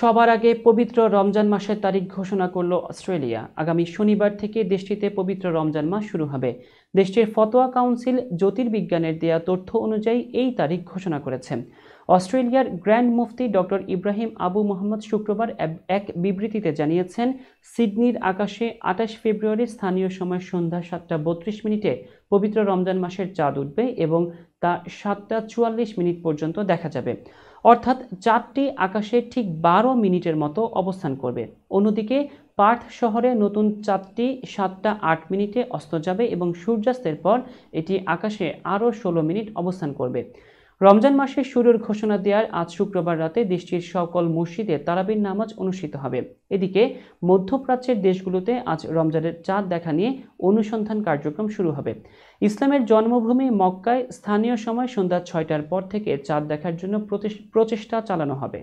সবার আগে পবিত্র রমজান মাসের তারিখ ঘোষণা করল অস্ট্রেলিয়া। আগামী শনিবার থেকে দেশটিতে পবিত্র রমজান মাস শুরু হবে। দেশটির ফতোয়া কাউন্সিল জ্যোতির্বিজ্ঞানের দেয়া তথ্য অনুযায়ী এই তারিখ ঘোষণা করেছে। অস্ট্রেলিয়ার গ্র্যান্ড মুফতি ডক্টর ইব্রাহিম আবু মোহাম্মদ শুক্রবার এক বিবৃতিতে জানিয়েছেন, সিডনির আকাশে ২৮ ফেব্রুয়ারি স্থানীয় সময় সন্ধ্যা ৭:৩২ পবিত্র রমজান মাসের চাঁদ উঠবে এবং তা ৭:৪৪ পর্যন্ত দেখা যাবে। অর্থাৎ চাঁদটি আকাশে ঠিক ১২ মিনিটের মতো অবস্থান করবে। অন্যদিকে পার্থ শহরে নতুন চাঁদটি ৭:০৮ অস্ত যাবে এবং সূর্যাস্তের পর এটি আকাশে আরও ১৬ মিনিট অবস্থান করবে। রমজান মাসের শুরুর ঘোষণা দেওয়ার আজ শুক্রবার রাতে দেশটির সকল মসজিদে তারাবির নামাজ অনুষ্ঠিত হবে। এদিকে মধ্যপ্রাচ্যের দেশগুলোতে আজ রমজানের চাঁদ দেখা নিয়ে অনুসন্ধান কার্যক্রম শুরু হবে। ইসলামের জন্মভূমি মক্কায় স্থানীয় সময় সন্ধ্যা ৬টার পর থেকে চাঁদ দেখার জন্য প্রচেষ্টা চালানো হবে।